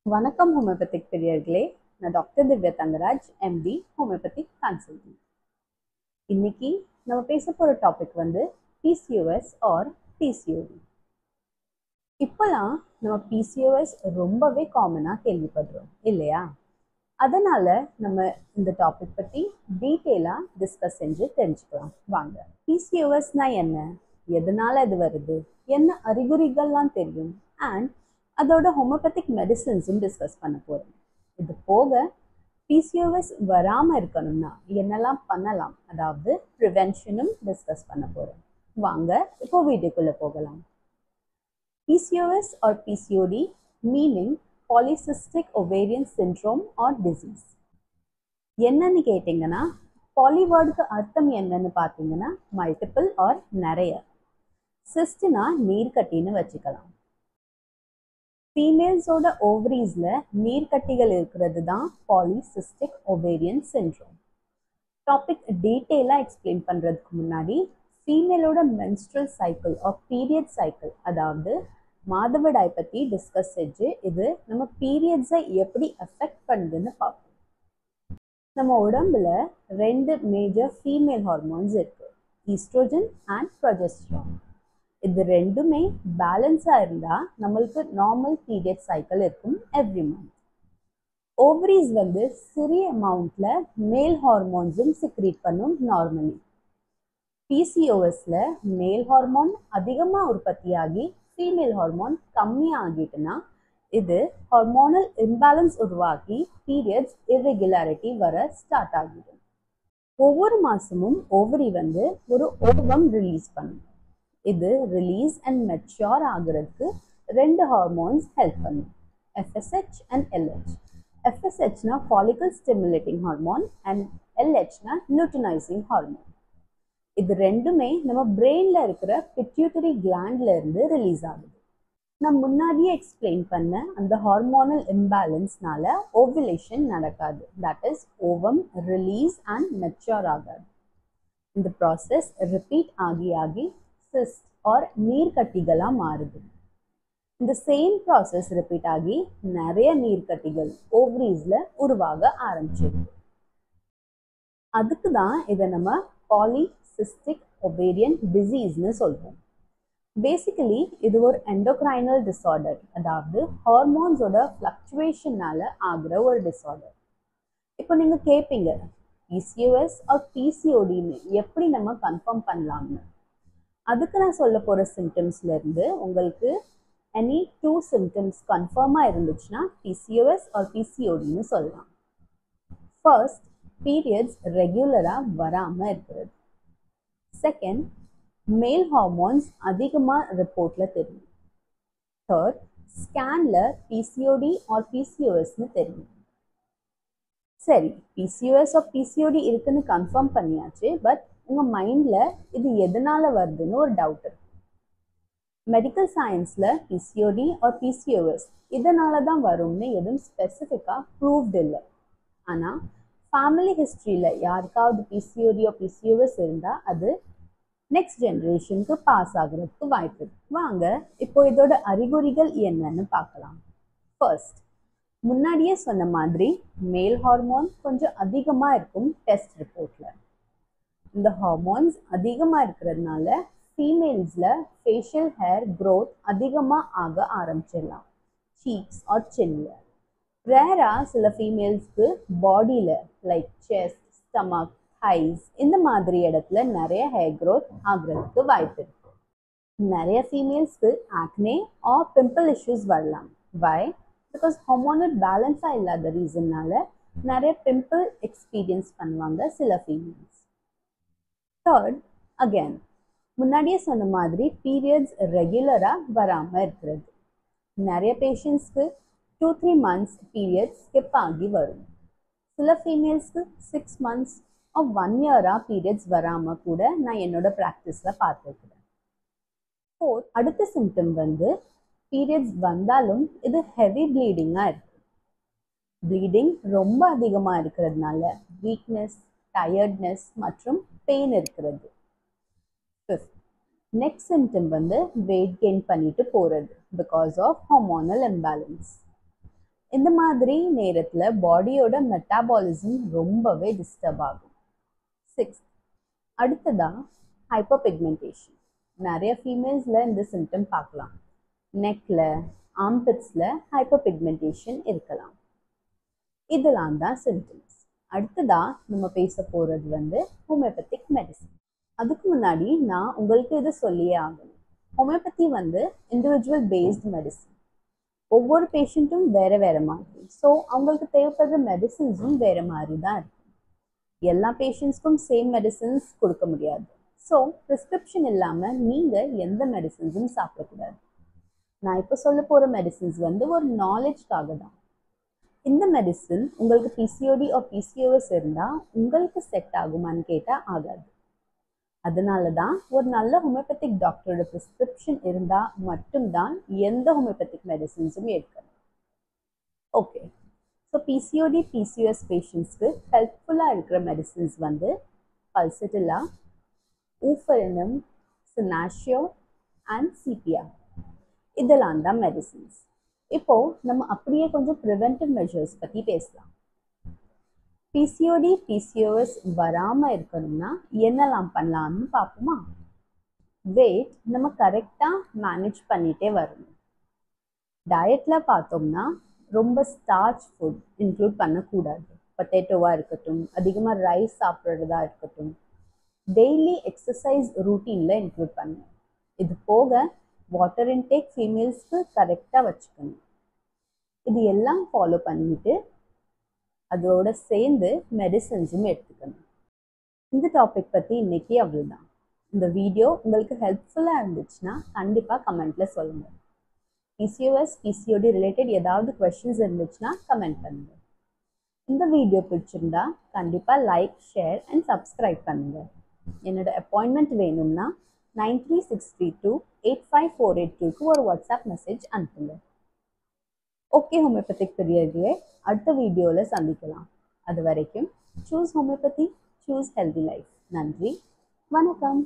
வணக்கம் ஹோமியோபதிக் பிரியர்களே. நான் doctor Divya Thangaraj, MD homeopathic consultant. இன்னைக்கு நம்ம பேச போகிற டாபிக் வந்து பிசிஓஎஸ் ஆர் பிசிஓடி. இப்போலாம் நம்ம பிசிஓஎஸ் ரொம்பவே காமனாக கேள்விப்படுறோம் இல்லையா? அதனால நம்ம இந்த டாபிக் பற்றி டீட்டெயிலாக டிஸ்கஸ் செஞ்சு தெரிஞ்சுக்கலாம் வாங்க. பிசிஓஎஸ்னா என்ன, எதனால இது வருது, என்ன அறிகுறிகள்லாம் தெரியும், அண்ட் அதோட ஹோமியோபதிக் மெடிசன்ஸும் டிஸ்கஸ் பண்ண போகிறோம். இது போக பிசிஓஎஸ் வராமல் இருக்கணும்னா என்னெல்லாம் பண்ணலாம், அதாவது ப்ரிவென்ஷனும் டிஸ்கஸ் பண்ண போகிறோம். வாங்க இப்போ வீடியோக்குள்ளே போகலாம். PCOS or PCOD meaning polycystic ovarian syndrome or disease. என்னன்னு கேட்டிங்கன்னா, பாலிவேர்டுக்கு அர்த்தம் என்னன்னு பார்த்தீங்கன்னா மல்டிபிள் ஆர் நிறைய, சிஸ்ட்னா நீர்க்கட்டின்னு வச்சுக்கலாம். ஃபீமேல்ஸோட ஓவரீஸில் நீர்க்கட்டிகள் இருக்கிறது தான் பாலிசிஸ்டிக் ஒவேரியன் சிண்ட்ரோம். டாபிக் டீட்டெயிலாக எக்ஸ்பிளைன் பண்ணுறதுக்கு முன்னாடி ஃபீமேலோட menstrual cycle or period cycle, அதாவது மாதவிடாய் பற்றி டிஸ்கஸ் செஞ்சு இது நம்ம பீரியட்ஸை எப்படி அஃபெக்ட் பண்ணுதுன்னு பார்ப்போம். நம்ம உடம்புல ரெண்டு மேஜர் ஃபீமேல் ஹார்மோன்ஸ் இருக்கு, ஈஸ்ட்ரோஜன் அண்ட் ப்ரொஜெஸ்ட்ரான். இது ரெண்டுமே பேலன்ஸாக இருந்தால் நம்மளுக்கு நார்மல் பீரியட் சைக்கிள் இருக்கும் எவ்ரி மந்த். ஓவரீஸ் வந்து சிறிய அமௌண்ட்டில் மேல் ஹார்மோன்ஸும் சிக்ரீட் பண்ணும் நார்மலி. பிசிஓஎஸ்ல மேல் ஹார்மோன் அதிகமாக உற்பத்தியாகி ஃபீமேல் ஹார்மோன் கம்மியாகிட்டுனா இது ஹார்மோனல் இம்பேலன்ஸ் உருவாக்கி பீரியட்ஸ் இர்ரெகுலாரிட்டி வர ஸ்டார்ட் ஆகிடும். ஒவ்வொரு மாதமும் ஓவரி வந்து ஒரு ஓவம் ரிலீஸ் பண்ணும். இது ரிலீஸ் அண்ட் மெச்சூர் ஆகுறதுக்கு ரெண்டு ஹார்மோன்ஸ் ஹெல்ப் பண்ணும், FSH அண்ட் LH. FSHனா ஃபாலிக்கல் ஸ்டிமுலேட்டிங் ஹார்மோன் அண்ட் LHனா லூட்டினைசிங் ஹார்மோன். இது ரெண்டுமே நம்ம பிரெயின்ல இருக்கிற பிட்யூட்டரி கிளாண்ட்ல இருந்து ரிலீஸ் ஆகுது. நான் முன்னாடியே எக்ஸ்பிளைன் பண்ண அந்த ஹார்மோனல் இம்பேலன்ஸ்னால ஓவுலேஷன் நடக்காது, that is ovum release and mature ஆகாது. இந்த ப்ராசஸ் ரிப்பீட் ஆகி சிஸ்ட் ஆர் நீர்க்கட்டிகளாக மாறுது. இந்த சேம் ப்ராசஸ் ரிப்பீட் ஆகி நிறைய நீர்க்கட்டிகள் ஓவரீஸ்ல உருவாக ஆரம்பிச்சிருக்கு. அதுக்கு தான் இதை நம்ம பாலிசிஸ்டிக் ஒவேரியன் டிசீஸ்னு சொல்றோம். பேசிக்கலி இது ஒரு எண்டோக்ரைனல் டிஸார்டர், அதாவது ஹார்மோன்ஸோட ஃப்ளக்சுவேஷனால ஆகிற ஒரு டிஸார்டர். இப்போ நீங்க கேட்பீங்க, PCOS ஆர் PCODன்னு எப்படி நம்ம கன்ஃபார்ம் பண்ணலாம்னு. அதுக்கு நான் சொல்ல போகிற சிம்டம்ஸ்லேருந்து உங்களுக்கு எனி 2 சிம்டம்ஸ் கன்ஃபார்மாக இருந்துச்சுன்னா PCOS ஆர் PCODன்னு சொல்லலாம். ஃபர்ஸ்ட், பீரியட்ஸ் ரெகுலராக வராமல் இருக்கிறது. செகண்ட், மேல் ஹார்மோன்ஸ் அதிகமாக ரிப்போர்ட்டில் தெரியும். தேர்ட், ஸ்கேனில் PCOD ஆர் PCOSன்னு தெரியும். சரி, PCOS ஆர் PCOD இருக்குன்னு கன்ஃபார்ம் பண்ணியாச்சு, பட் உங்கள் மைண்டில் இது எதனால் வருதுன்னு ஒரு டவுட் இருக்கு. மெடிக்கல் சயின்ஸில் PCOD ஆர் PCOS இதனால தான் வரும்னு எதுவும் ஸ்பெசிஃபிக்காக ப்ரூவ்டு இல்லை. ஆனால் ஃபேமிலி ஹிஸ்ட்ரியில் யாருக்காவது PCOD ஆர் PCOS இருந்தால் அது நெக்ஸ்ட் ஜென்ரேஷனுக்கு பாஸ் ஆகுறதுக்கு வாய்ப்பு இருக்கு. வாங்க இப்போ இதோட அறிகுறிகள் என்னன்னு பார்க்கலாம். ஃபர்ஸ்ட், முன்னாடியே சொன்ன மாதிரி மேல் ஹார்மோன் கொஞ்சம் அதிகமாக இருக்கும் டெஸ்ட் ரிப்போர்ட்டில். இந்த ஹார்மோன்ஸ் அதிகமாக இருக்கிறதுனால ஃபீமேல்ஸில் ஃபேஷியல் ஹேர் க்ரோத் அதிகமாக ஆக ஆரம்பிச்சிடலாம், சீக்ஸ் ஆர் சின்ல. ரேராக சில ஃபீமேல்ஸ்க்கு பாடியில் லைக் செஸ்ட், ஸ்டமக், ஹைஸ் இந்த மாதிரி இடத்துல நிறைய ஹேர் க்ரோத் ஆகுறதுக்கு வாய்ப்பு இருக்கு. நிறைய ஃபீமேல்ஸ்க்கு ஆக்னே ஆர் பிம்பிள் இஷ்யூஸ் வரலாம். வை? பிகாஸ் ஹார்மோனல் பேலன்ஸாக இல்லாத ரீசன்னால நிறைய பிம்பிள் எக்ஸ்பீரியன்ஸ் பண்ணுவாங்க சில ஃபீமேல்ஸ். தேர்ட், அகேன் முன்னாடியே சொன்ன மாதிரி பீரியட்ஸ் ரெகுலராக வராமல் இருக்கிறது. நிறைய பேஷண்ட்ஸ்க்கு 2-3 months பீரியட்ஸ் ஸ்கிப் ஆகி வரும். சில ஃபீமேல்ஸ்க்கு 6 months ஆர் 1 year பீரியட்ஸ் வராமல் கூட நான் என்னோட ப்ராக்டிஸில் பார்த்துருக்குறேன். ஃபோர்த், அடுத்த சிம்டம் வந்து பீரியட்ஸ் வந்தாலும் இது ஹெவி ப்ளீடிங்காக இருக்குது. ப்ளீடிங் ரொம்ப அதிகமாக இருக்கிறதுனால வீக்னஸ், டயர்ட்னஸ் மற்றும் பெயின் இருக்கிறது. ஃபிஃப்த், நெக்ஸ்ட் சிம்டம் வந்து வெயிட் கெயின் பண்ணிட்டு போகிறது பிகாஸ் ஆஃப் ஹார்மோனல் இம்பேலன்ஸ். இந்த மாதிரி நேரத்தில் பாடியோட மெட்டாபாலிசம் ரொம்பவே டிஸ்டர்ப் ஆகும். 6. அடுத்ததாக ஹைப்பர்பிக்மெண்டேஷன். நிறைய ஃபீமேல்ஸில் இந்த சிம்டம் பார்க்கலாம். நெக்கில், ஆம்பிட்ஸில் ஹைப்பர்பிக்மெண்டேஷன் இருக்கலாம். இதெல்லாம் தான் சிம்டம்ஸ். அடுத்ததாக நம்ம பேச போகிறது ஹோமியோபதிக் மெடிசன். அதுக்கு முன்னாடி நான் உங்களுக்கு இது சொல்லியே ஆகணும். Homeopathy individual based medicine. ஒவ்வொரு பேஷண்ட்டும் வேறு வேறு மாதிரி. ஸோ அவங்களுக்கு தேவைப்படுற மெடிசின்ஸும் வேறு மாதிரி தான் இருக்கும். எல்லா பேஷண்ட்ஸ்க்கும் சேம் மெடிசின்ஸ் கொடுக்க முடியாது. ஸோ ப்ரிஸ்கிரிப்ஷன் இல்லாமல் நீங்கள் எந்த மெடிசின்ஸும் சாப்பிடக்கூடாது. நான் இப்போ சொல்ல போகிற மெடிசின்ஸ் ஒரு நாலேஜ்க்காக தான். இந்த மெடிசின் உங்களுக்கு பிசிஓடி ஆர் பிசிஓஎஸ் இருந்தால் உங்களுக்கு செட் ஆகுமான்னு கேட்டால் ஆகாது. அதனால தான் ஒரு நல்ல ஹோமியோபதிக் டாக்டரோட ப்ரிஸ்கிரிப்ஷன் இருந்தால் மட்டும்தான் எந்த ஹோமியோபதிக் மெடிசின்ஸும் எடுக்கணும். ஓகே, ஸோ பிசிஓடி பிசிஓஎஸ் பேஷண்ட்ஸ்க்கு ஹெல்ப்ஃபுல்லாக இருக்கிற மெடிசின்ஸ் பல்சட்டிலா, ஊஃபரினம், சினாஷியோ அண்ட் சிபிஆர். இதெல்லாம் தான் மெடிசின்ஸ். இப்போது நம்ம அப்படியே கொஞ்சம் ப்ரிவென்டிவ் மெஷர்ஸ் பற்றி பேசலாம். பிசிஓடி பிசிஓஎஸ் வராமல் இருக்கணும்னா என்னெல்லாம் பண்ணலாம்னு பார்ப்போமா? வெயிட் நம்ம கரெக்டாக மேனேஜ் பண்ணிகிட்டே வரணும். டயட்டில் பார்த்தோம்னா ரொம்ப ஸ்டார்ச் ஃபுட் இன்க்ளூட் பண்ணக்கூடாது. பொட்டேட்டோவாக இருக்கட்டும், அதிகமாக ரைஸ் சாப்பிட்றதா இருக்கட்டும், டெய்லி எக்ஸசைஸ் ரூட்டீனில் இன்க்ளூட் பண்ணணும். இது போக வாட்டர் இன்டேக் ஃபீமேல்ஸ்க்கு கரெக்டாக வச்சுக்கணும். இது எல்லாம் ஃபாலோ பண்ணிட்டு அதோட சேர்ந்து மெடிசன்ஸும் எடுத்துக்கணும். இந்த டாபிக் பற்றி இன்றைக்கி அவ்வளோதான். இந்த வீடியோ உங்களுக்கு ஹெல்ப்ஃபுல்லாக இருந்துச்சுன்னா கண்டிப்பாக கமெண்ட்டில் சொல்லுங்கள். பிசிஓஎஸ் பிசிஓடி ரிலேட்டட் ஏதாவது கொஷின்ஸ் இருந்துச்சுன்னா கமெண்ட் பண்ணுங்கள். இந்த வீடியோ பிடிச்சிருந்தா கண்டிப்பாக லைக், ஷேர் அண்ட் சப்ஸ்கிரைப் பண்ணுங்கள். என்னோடய அப்பாயின்மெண்ட் வேணும்னா 9363285482க்கு ஒரு வாட்ஸ்அப் மெசேஜ் அனுப்புங்க. ஓகே ஹோமியோபதிக் பிரியர்களே, அடுத்த வீடியோவில் சந்திக்கலாம். அது வரைக்கும் choose homeopathy, choose healthy life. நன்றி, வணக்கம்.